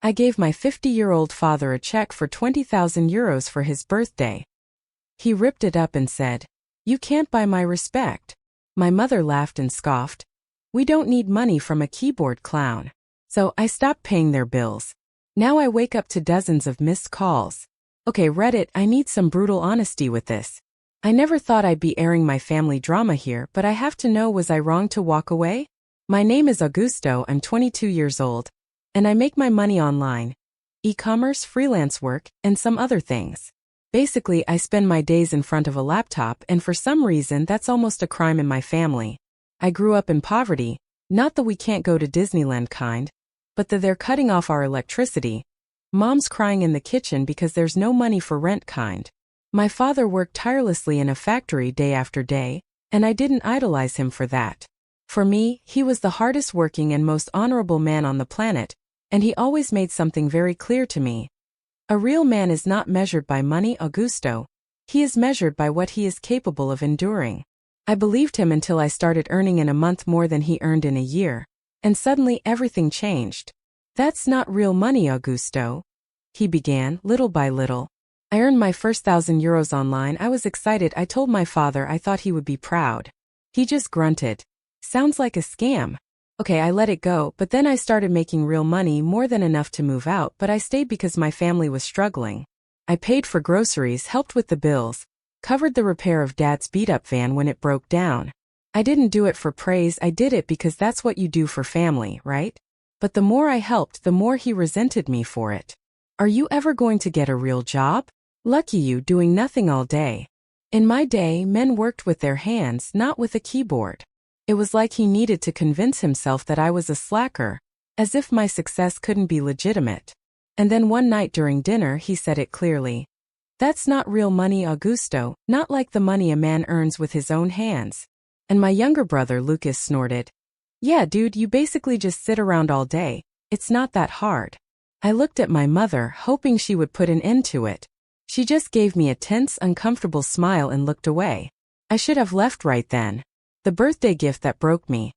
I gave my 50-year-old father a check for 20,000 euros for his birthday. He ripped it up and said, "You can't buy my respect." My mother laughed and scoffed. "We don't need money from a keyboard clown." So I stopped paying their bills. Now I wake up to dozens of missed calls. Okay, Reddit, I need some brutal honesty with this. I never thought I'd be airing my family drama here, but I have to know, was I wrong to walk away? My name is Augusto, I'm 22 years old, and I make my money online. E-commerce, freelance work, and some other things. Basically, I spend my days in front of a laptop, and for some reason that's almost a crime in my family. I grew up in poverty, not the we can't go to Disneyland kind, but the they're cutting off our electricity. Mom's crying in the kitchen because there's no money for rent kind. My father worked tirelessly in a factory day after day, and I didn't idolize him for that. For me, he was the hardest working and most honorable man on the planet, and he always made something very clear to me. A real man is not measured by money, Augusto. He is measured by what he is capable of enduring. I believed him until I started earning in a month more than he earned in a year, and suddenly everything changed. "That's not real money, Augusto," he began, little by little. I earned my first 1,000 euros online. I was excited. I told my father I thought he would be proud. He just grunted. "Sounds like a scam." Okay, I let it go, but then I started making real money, more than enough to move out, but I stayed because my family was struggling. I paid for groceries, helped with the bills, covered the repair of Dad's beat-up van when it broke down. I didn't do it for praise, I did it because that's what you do for family, right? But the more I helped, the more he resented me for it. "Are you ever going to get a real job? Lucky you, doing nothing all day." In my day, men worked with their hands, not with a keyboard. It was like he needed to convince himself that I was a slacker, as if my success couldn't be legitimate. And then one night during dinner he said it clearly. "That's not real money, Augusto, not like the money a man earns with his own hands." And my younger brother Lucas snorted. "Yeah dude, you basically just sit around all day. It's not that hard." I looked at my mother, hoping she would put an end to it. She just gave me a tense, uncomfortable smile and looked away. I should have left right then. The birthday gift that broke me.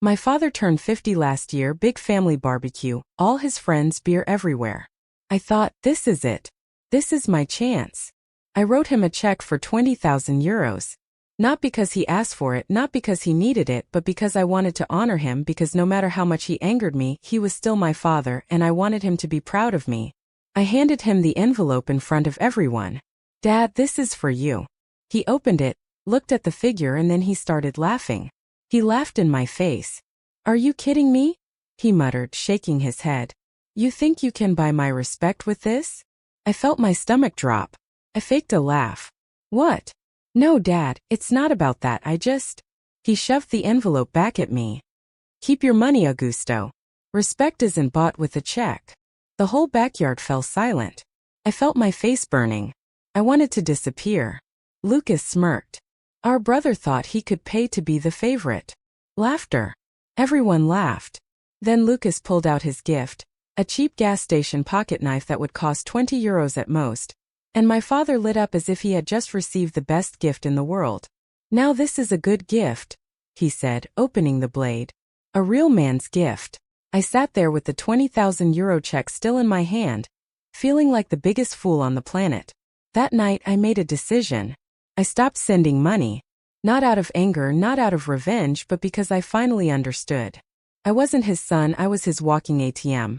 My father turned 50 last year, big family barbecue, all his friends, beer everywhere. I thought, this is it. This is my chance. I wrote him a check for 20,000 euros. Not because he asked for it, not because he needed it, but because I wanted to honor him, because no matter how much he angered me, he was still my father, and I wanted him to be proud of me. I handed him the envelope in front of everyone. "Dad, this is for you." He opened it, looked at the figure, and then he started laughing. He laughed in my face. "Are you kidding me?" he muttered, shaking his head. "You think you can buy my respect with this?" I felt my stomach drop. I faked a laugh. "What?" "No, Dad, it's not about that, I just..." He shoved the envelope back at me. "Keep your money, Augusto. Respect isn't bought with a check." The whole backyard fell silent. I felt my face burning. I wanted to disappear. Lucas smirked. Our brother thought he could pay to be the favorite. Laughter. Everyone laughed. Then Lucas pulled out his gift, a cheap gas station pocket knife that would cost 20 euros at most, and my father lit up as if he had just received the best gift in the world. "Now this is a good gift," he said, opening the blade. "A real man's gift." I sat there with the 20,000 euro check still in my hand, feeling like the biggest fool on the planet. That night I made a decision. I stopped sending money. Not out of anger, not out of revenge, but because I finally understood. I wasn't his son, I was his walking ATM.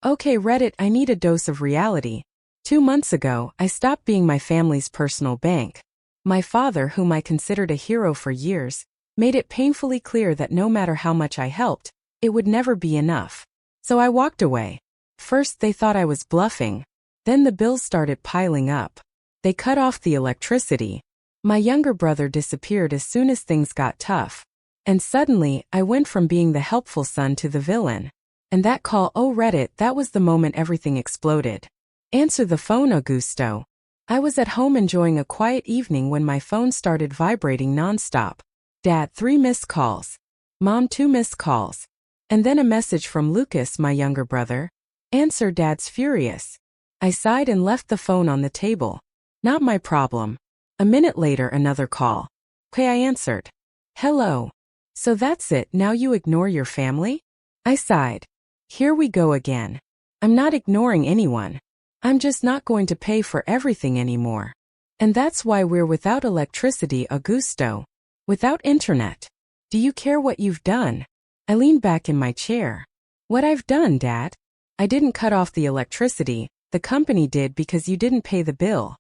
Okay, Reddit, I need a dose of reality. 2 months ago, I stopped being my family's personal bank. My father, whom I considered a hero for years, made it painfully clear that no matter how much I helped, it would never be enough. So I walked away. First they thought I was bluffing. Then the bills started piling up. They cut off the electricity. My younger brother disappeared as soon as things got tough. And suddenly, I went from being the helpful son to the villain. And that call, oh Reddit, that was the moment everything exploded. Answer the phone, Augusto. I was at home enjoying a quiet evening when my phone started vibrating nonstop. Dad, 3 missed calls. Mom, 2 missed calls. And then a message from Lucas, my younger brother. Answer, Dad's furious. I sighed and left the phone on the table. Not my problem. A minute later, another call. Okay, I answered. Hello. So that's it, now you ignore your family? I sighed. Here we go again. I'm not ignoring anyone. I'm just not going to pay for everything anymore. And that's why we're without electricity, Augusto. Without internet. Do you care what you've done? I leaned back in my chair. What I've done, Dad? I didn't cut off the electricity, the company did because you didn't pay the bill.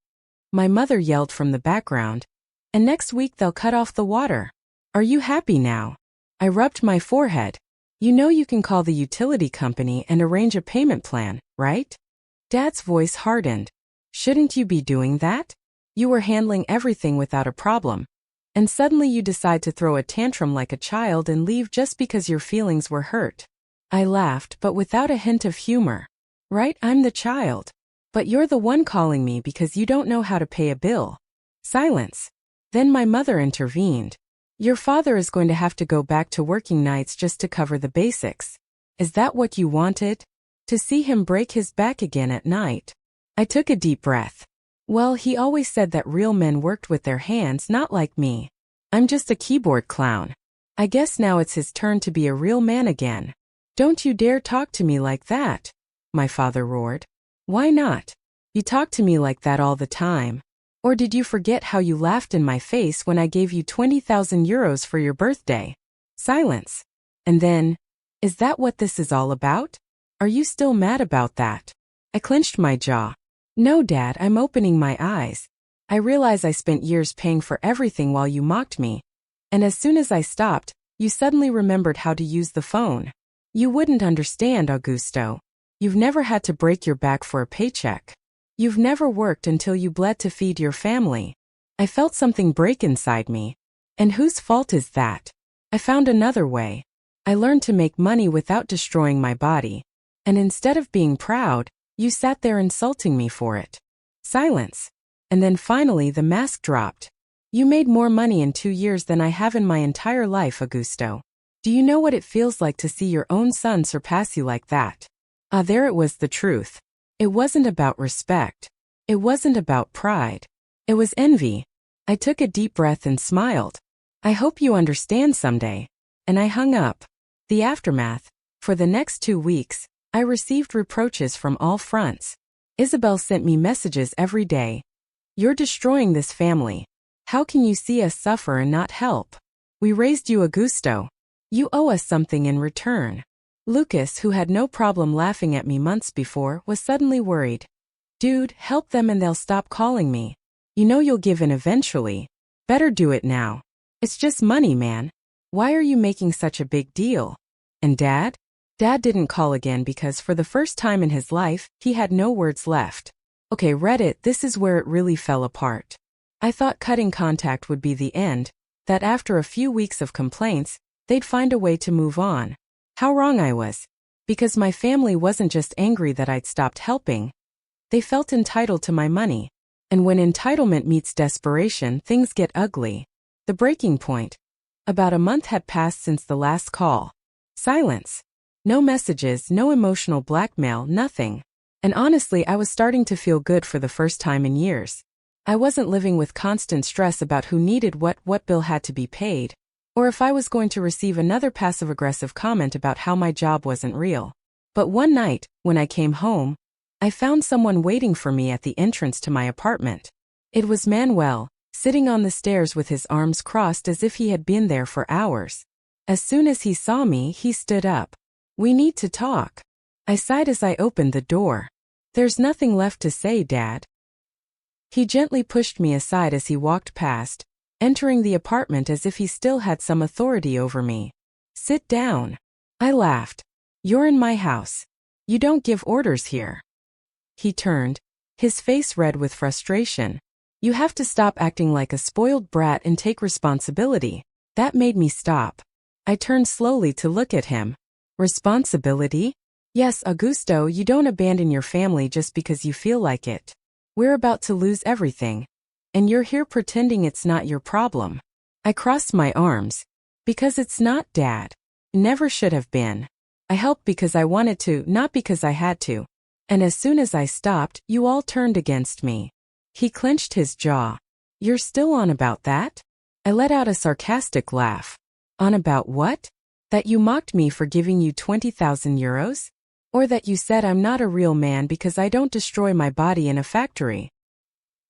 My mother yelled from the background. And next week they'll cut off the water. Are you happy now? I rubbed my forehead. You know you can call the utility company and arrange a payment plan, right? Dad's voice hardened. Shouldn't you be doing that? You were handling everything without a problem. And suddenly you decide to throw a tantrum like a child and leave just because your feelings were hurt. I laughed, but without a hint of humor. Right, I'm the child. But you're the one calling me because you don't know how to pay a bill. Silence. Then my mother intervened. Your father is going to have to go back to working nights just to cover the basics. Is that what you wanted? To see him break his back again at night? I took a deep breath. Well, he always said that real men worked with their hands, not like me. I'm just a keyboard clown. I guess now it's his turn to be a real man again. Don't you dare talk to me like that, my father roared. Why not? You talk to me like that all the time. Or did you forget how you laughed in my face when I gave you 20,000 euros for your birthday? Silence. And then, is that what this is all about? Are you still mad about that? I clenched my jaw. No, Dad, I'm opening my eyes. I realize I spent years paying for everything while you mocked me. And as soon as I stopped, you suddenly remembered how to use the phone. You wouldn't understand, Augusto. You've never had to break your back for a paycheck. You've never worked until you bled to feed your family. I felt something break inside me. And whose fault is that? I found another way. I learned to make money without destroying my body. And instead of being proud, you sat there insulting me for it. Silence. And then finally the mask dropped. You made more money in 2 years than I have in my entire life, Augusto. Do you know what it feels like to see your own son surpass you like that? There it was, the truth. It wasn't about respect. It wasn't about pride. It was envy. I took a deep breath and smiled. I hope you understand someday. And I hung up. The aftermath. For the next 2 weeks, I received reproaches from all fronts. Isabel sent me messages every day. You're destroying this family. How can you see us suffer and not help? We raised you, Augusto. You owe us something in return. Lucas, who had no problem laughing at me months before, was suddenly worried. Dude, help them and they'll stop calling me. You know you'll give in eventually. Better do it now. It's just money, man. Why are you making such a big deal? And Dad? Dad didn't call again because for the first time in his life, he had no words left. Okay, Reddit, this is where it really fell apart. I thought cutting contact would be the end, that after a few weeks of complaints, they'd find a way to move on. How wrong I was. Because my family wasn't just angry that I'd stopped helping. They felt entitled to my money. And when entitlement meets desperation, things get ugly. The breaking point. About a month had passed since the last call. Silence. No messages, no emotional blackmail, nothing. And honestly, I was starting to feel good for the first time in years. I wasn't living with constant stress about who needed what bill had to be paid, or if I was going to receive another passive-aggressive comment about how my job wasn't real. But one night, when I came home, I found someone waiting for me at the entrance to my apartment. It was Manuel, sitting on the stairs with his arms crossed as if he had been there for hours. As soon as he saw me, he stood up. We need to talk. I sighed as I opened the door. There's nothing left to say, Dad. He gently pushed me aside as he walked past, entering the apartment as if he still had some authority over me. Sit down. I laughed. You're in my house. You don't give orders here. He turned, his face red with frustration. You have to stop acting like a spoiled brat and take responsibility. That made me stop. I turned slowly to look at him. Responsibility? Yes, Augusto, you don't abandon your family just because you feel like it. We're about to lose everything. And you're here pretending it's not your problem. I crossed my arms. Because it's not, Dad. Never should have been. I helped because I wanted to, not because I had to. And as soon as I stopped, you all turned against me. He clenched his jaw. You're still on about that? I let out a sarcastic laugh. On about what? That you mocked me for giving you 20,000 euros? Or that you said I'm not a real man because I don't destroy my body in a factory.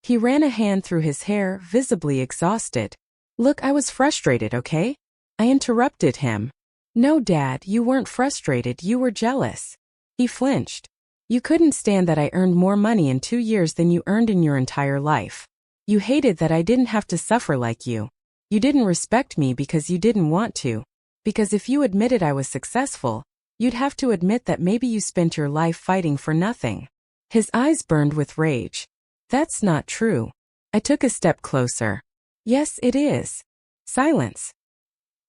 He ran a hand through his hair, visibly exhausted. Look, I was frustrated, okay? I interrupted him. No, Dad, you weren't frustrated, you were jealous. He flinched. You couldn't stand that I earned more money in 2 years than you earned in your entire life. You hated that I didn't have to suffer like you. You didn't respect me because you didn't want to. Because if you admitted I was successful, you'd have to admit that maybe you spent your life fighting for nothing. His eyes burned with rage. That's not true. I took a step closer. Yes, it is. Silence.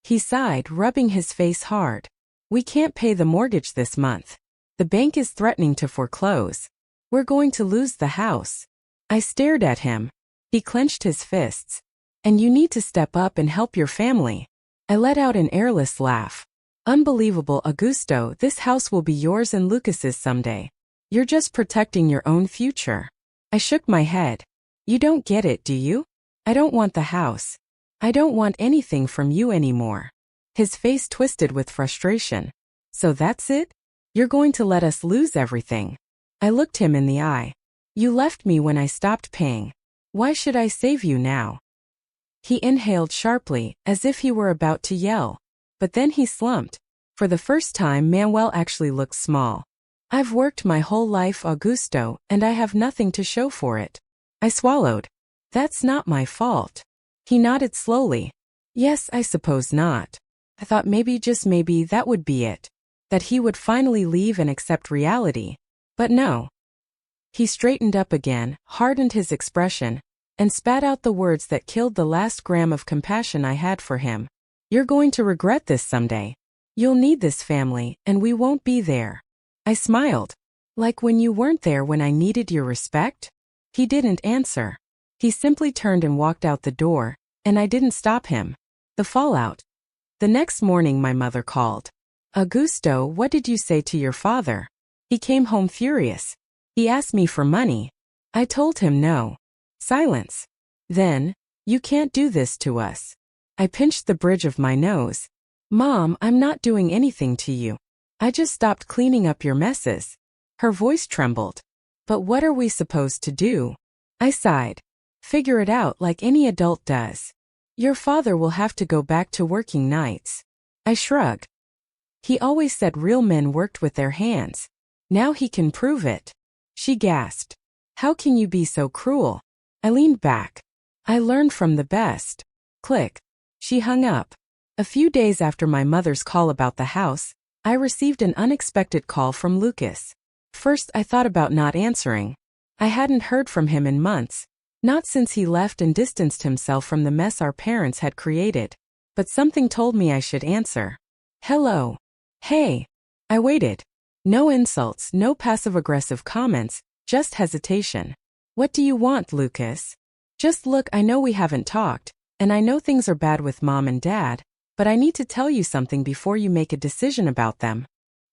He sighed, rubbing his face hard. We can't pay the mortgage this month. The bank is threatening to foreclose. We're going to lose the house. I stared at him. He clenched his fists. And you need to step up and help your family. I let out an airless laugh. Unbelievable, Augusto, this house will be yours and Lucas's someday. You're just protecting your own future. I shook my head. You don't get it, do you? I don't want the house. I don't want anything from you anymore. His face twisted with frustration. So that's it? You're going to let us lose everything. I looked him in the eye. You left me when I stopped paying. Why should I save you now? He inhaled sharply, as if he were about to yell. But then he slumped. For the first time, Manuel actually looked small. I've worked my whole life, Augusto, and I have nothing to show for it. I swallowed. That's not my fault. He nodded slowly. Yes, I suppose not. I thought maybe, just maybe, that would be it. That he would finally leave and accept reality. But no. He straightened up again, hardened his expression, and spat out the words that killed the last gram of compassion I had for him. You're going to regret this someday. You'll need this family, and we won't be there. I smiled. Like when you weren't there when I needed your respect? He didn't answer. He simply turned and walked out the door, and I didn't stop him. The fallout. The next morning my mother called. Augusto, what did you say to your father? He came home furious. He asked me for money. I told him no. Silence. Then, you can't do this to us. I pinched the bridge of my nose. Mom, I'm not doing anything to you. I just stopped cleaning up your messes. Her voice trembled. But what are we supposed to do? I sighed. Figure it out like any adult does. Your father will have to go back to working nights. I shrugged. He always said real men worked with their hands. Now he can prove it. She gasped. How can you be so cruel? I leaned back. I learned from the best. Click. She hung up. A few days after my mother's call about the house, I received an unexpected call from Lucas. First, I thought about not answering. I hadn't heard from him in months. Not since he left and distanced himself from the mess our parents had created. But something told me I should answer. Hello. Hey. I waited. No insults, no passive-aggressive comments, just hesitation. What do you want, Lucas? Just look, I know we haven't talked, and I know things are bad with Mom and Dad, but I need to tell you something before you make a decision about them.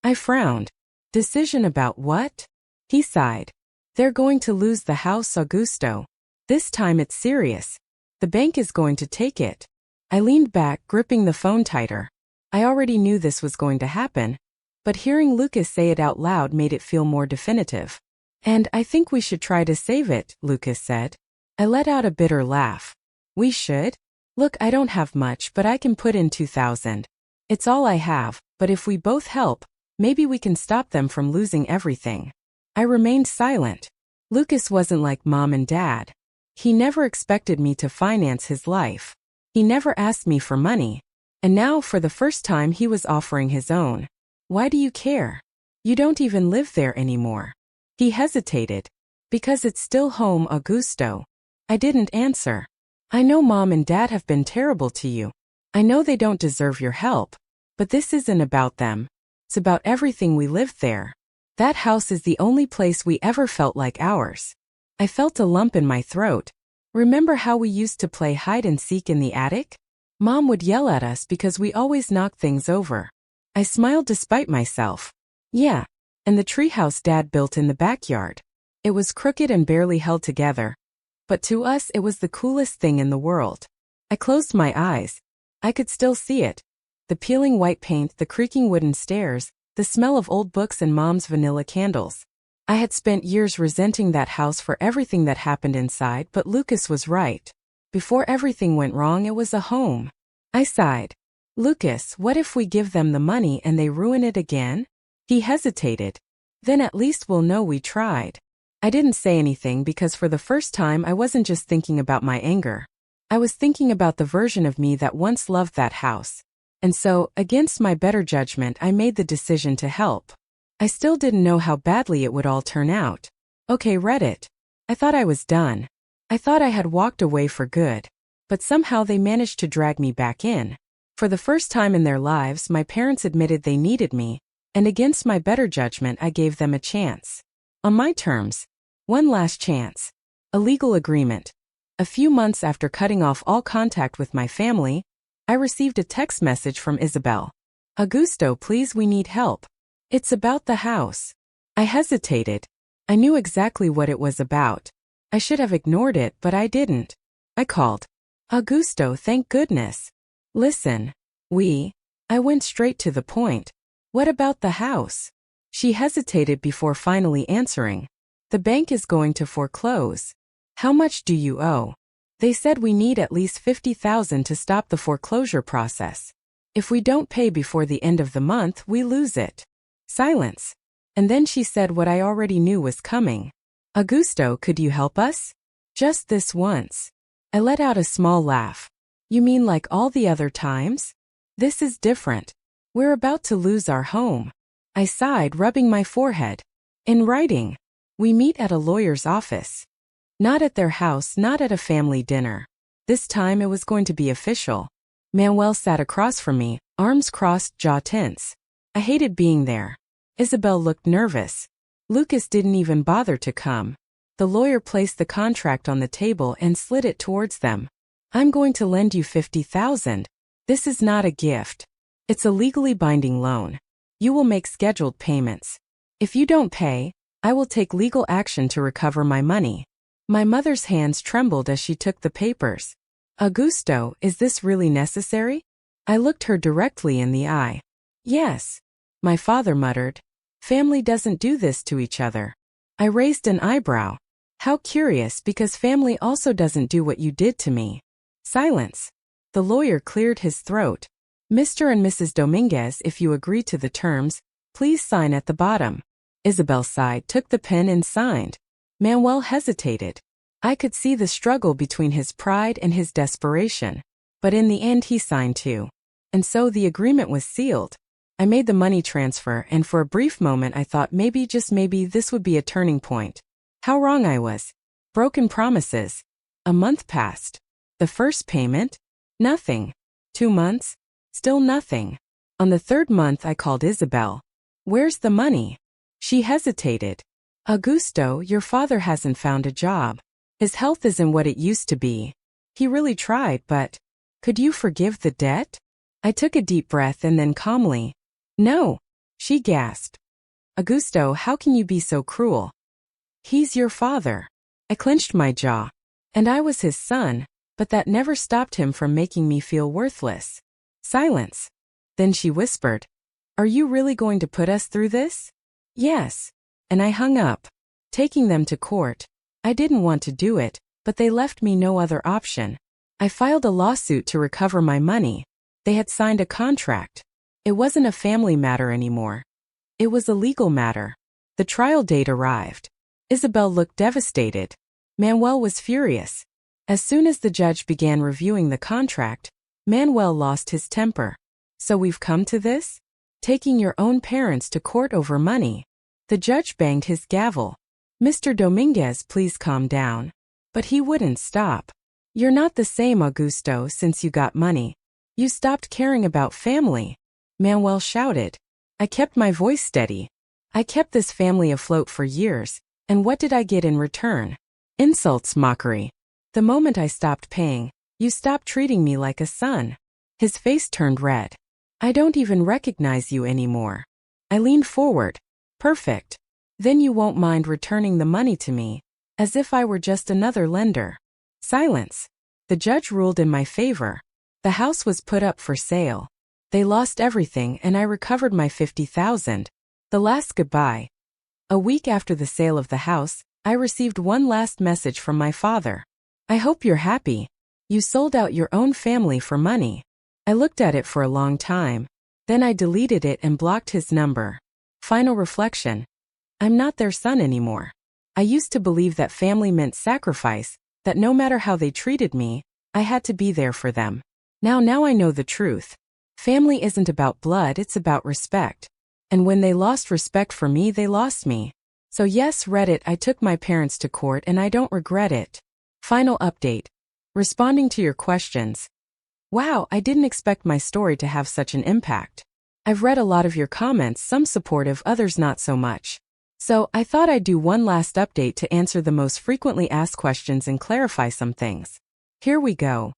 I frowned. Decision about what? He sighed. They're going to lose the house, Augusto. This time it's serious. The bank is going to take it. I leaned back, gripping the phone tighter. I already knew this was going to happen, but hearing Lucas say it out loud made it feel more definitive. And I think we should try to save it, Lucas said. I let out a bitter laugh. We should? Look, I don't have much, but I can put in 2,000. It's all I have, but if we both help, maybe we can stop them from losing everything. I remained silent. Lucas wasn't like Mom and Dad. He never expected me to finance his life. He never asked me for money. And now, for the first time, he was offering his own. Why do you care? You don't even live there anymore. He hesitated. Because it's still home, Augusto. I didn't answer. I know Mom and Dad have been terrible to you. I know they don't deserve your help. But this isn't about them. It's about everything we lived there. That house is the only place we ever felt like ours. I felt a lump in my throat. Remember how we used to play hide and seek in the attic? Mom would yell at us because we always knocked things over. I smiled despite myself. Yeah. And the treehouse Dad built in the backyard. It was crooked and barely held together. But to us it was the coolest thing in the world. I closed my eyes. I could still see it. The peeling white paint, the creaking wooden stairs, The smell of old books and Mom's vanilla candles. I had spent years resenting that house for everything that happened inside, but Lucas was right. Before everything went wrong, it was a home. I sighed. Lucas, what if we give them the money and they ruin it again? He hesitated. Then at least we'll know we tried. I didn't say anything because for the first time I wasn't just thinking about my anger. I was thinking about the version of me that once loved that house. And so, against my better judgment, I made the decision to help. I still didn't know how badly it would all turn out. Okay, Reddit. I thought I was done. I thought I had walked away for good. But somehow they managed to drag me back in. For the first time in their lives, my parents admitted they needed me, and against my better judgment, I gave them a chance. On my terms. One last chance. A legal agreement. A few months after cutting off all contact with my family, I received a text message from Isabel. Augusto, please, we need help. It's about the house. I hesitated. I knew exactly what it was about. I should have ignored it, but I didn't. I called. Augusto, thank goodness. Listen. I went straight to the point. What about the house? She hesitated before finally answering. The bank is going to foreclose. How much do you owe? They said we need at least $50,000 to stop the foreclosure process. If we don't pay before the end of the month, we lose it. Silence. And then she said what I already knew was coming. Augusto, could you help us? Just this once. I let out a small laugh. You mean like all the other times? This is different. We're about to lose our home. I sighed, rubbing my forehead. In writing. We meet at a lawyer's office. Not at their house, not at a family dinner. This time it was going to be official. Manuel sat across from me, arms crossed, jaw tense. I hated being there. Isabel looked nervous. Lucas didn't even bother to come. The lawyer placed the contract on the table and slid it towards them. I'm going to lend you $50,000. This is not a gift. It's a legally binding loan. You will make scheduled payments. If you don't pay, I will take legal action to recover my money. My mother's hands trembled as she took the papers. Augusto, is this really necessary? I looked her directly in the eye. Yes. My father muttered. Family doesn't do this to each other. I raised an eyebrow. How curious, because family also doesn't do what you did to me. Silence. The lawyer cleared his throat. Mr. and Mrs. Dominguez, if you agree to the terms, please sign at the bottom. Isabel sighed, took the pen and signed. Manuel hesitated. I could see the struggle between his pride and his desperation. But in the end he signed too. And so the agreement was sealed. I made the money transfer, and for a brief moment I thought maybe, just maybe, this would be a turning point. How wrong I was. Broken promises. A month passed. The first payment? Nothing. 2 months? Still nothing. On the 3rd month I called Isabel. Where's the money? She hesitated. Augusto, your father hasn't found a job. His health isn't what it used to be. He really tried, but could you forgive the debt? I took a deep breath and then calmly. No. She gasped. Augusto, how can you be so cruel? He's your father. I clenched my jaw. And I was his son, but that never stopped him from making me feel worthless. Silence. Then she whispered. Are you really going to put us through this? Yes. And I hung up. Taking them to court. I didn't want to do it, but they left me no other option. I filed a lawsuit to recover my money. They had signed a contract. It wasn't a family matter anymore. It was a legal matter. The trial date arrived. Isabel looked devastated. Manuel was furious. As soon as the judge began reviewing the contract, Manuel lost his temper. So we've come to this? Taking your own parents to court over money. The judge banged his gavel. Mr. Dominguez, please calm down. But he wouldn't stop. You're not the same, Augusto, since you got money. You stopped caring about family. Manuel shouted. I kept my voice steady. I kept this family afloat for years, and what did I get in return? Insults, mockery. The moment I stopped paying, you stopped treating me like a son. His face turned red. I don't even recognize you anymore. I leaned forward. Perfect. Then you won't mind returning the money to me, as if I were just another lender. Silence. The judge ruled in my favor. The house was put up for sale. They lost everything and I recovered my 50,000. The last goodbye. A week after the sale of the house, I received one last message from my father. I hope you're happy. You sold out your own family for money. I looked at it for a long time. Then I deleted it and blocked his number. Final reflection. I'm not their son anymore. I used to believe that family meant sacrifice, that no matter how they treated me, I had to be there for them. Now I know the truth. Family isn't about blood, it's about respect. And when they lost respect for me, they lost me. So yes, Reddit, I took my parents to court and I don't regret it. Final update. Responding to your questions. Wow, I didn't expect my story to have such an impact. I've read a lot of your comments, some supportive, others not so much. So I thought I'd do one last update to answer the most frequently asked questions and clarify some things. Here we go.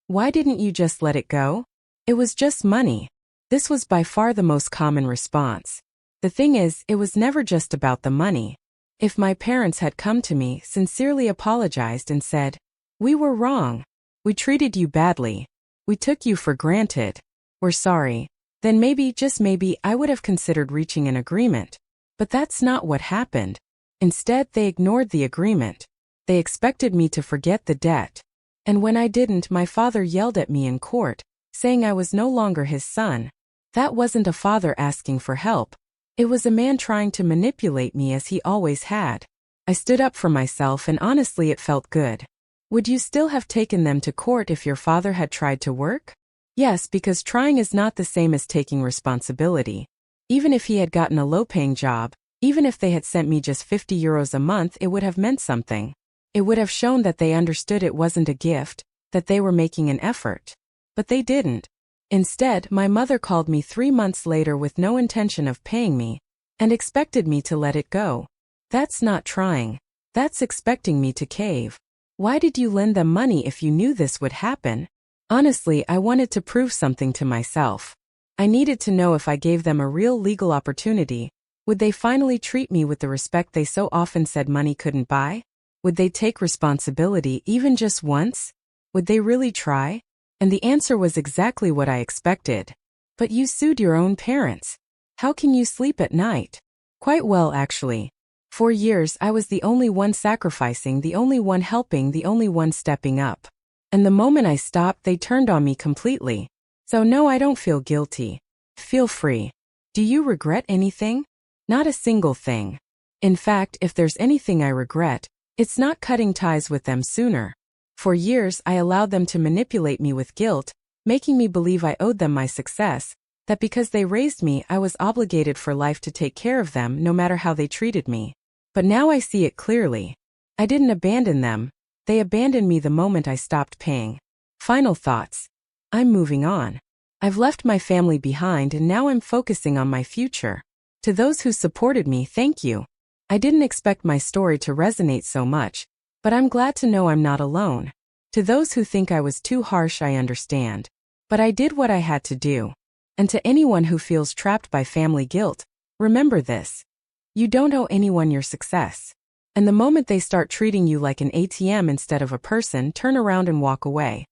Why didn't you just let it go? It was just money. This was by far the most common response. The thing is, it was never just about the money. If my parents had come to me, sincerely apologized and said, "We were wrong. We treated you badly. We took you for granted. We're sorry," then maybe, just maybe, I would have considered reaching an agreement. But that's not what happened. Instead, they ignored the agreement. They expected me to forget the debt. And when I didn't, my father yelled at me in court, saying I was no longer his son. That wasn't a father asking for help. It was a man trying to manipulate me as he always had. I stood up for myself and honestly it felt good. Would you still have taken them to court if your father had tried to work? Yes, because trying is not the same as taking responsibility. Even if he had gotten a low-paying job, even if they had sent me just €50 a month, it would have meant something. It would have shown that they understood it wasn't a gift, that they were making an effort. But they didn't. Instead, my mother called me 3 months later with no intention of paying me, and expected me to let it go. That's not trying. That's expecting me to cave. Why did you lend them money if you knew this would happen? Honestly, I wanted to prove something to myself. I needed to know if I gave them a real legal opportunity, would they finally treat me with the respect they so often said money couldn't buy? Would they take responsibility even just once? Would they really try? And the answer was exactly what I expected. But you sued your own parents. How can you sleep at night? Quite well, actually. For years, I was the only one sacrificing, the only one helping, the only one stepping up. And the moment I stopped, they turned on me completely. So no, I don't feel guilty. Feel free. Do you regret anything? Not a single thing. In fact, if there's anything I regret, it's not cutting ties with them sooner. For years, I allowed them to manipulate me with guilt, making me believe I owed them my success, that because they raised me, I was obligated for life to take care of them no matter how they treated me. But now I see it clearly. I didn't abandon them. They abandoned me the moment I stopped paying. Final thoughts. I'm moving on. I've left my family behind and now I'm focusing on my future. To those who supported me, thank you. I didn't expect my story to resonate so much, but I'm glad to know I'm not alone. To those who think I was too harsh, I understand. But I did what I had to do. And to anyone who feels trapped by family guilt, remember this. You don't owe anyone your success. And the moment they start treating you like an ATM instead of a person, turn around and walk away.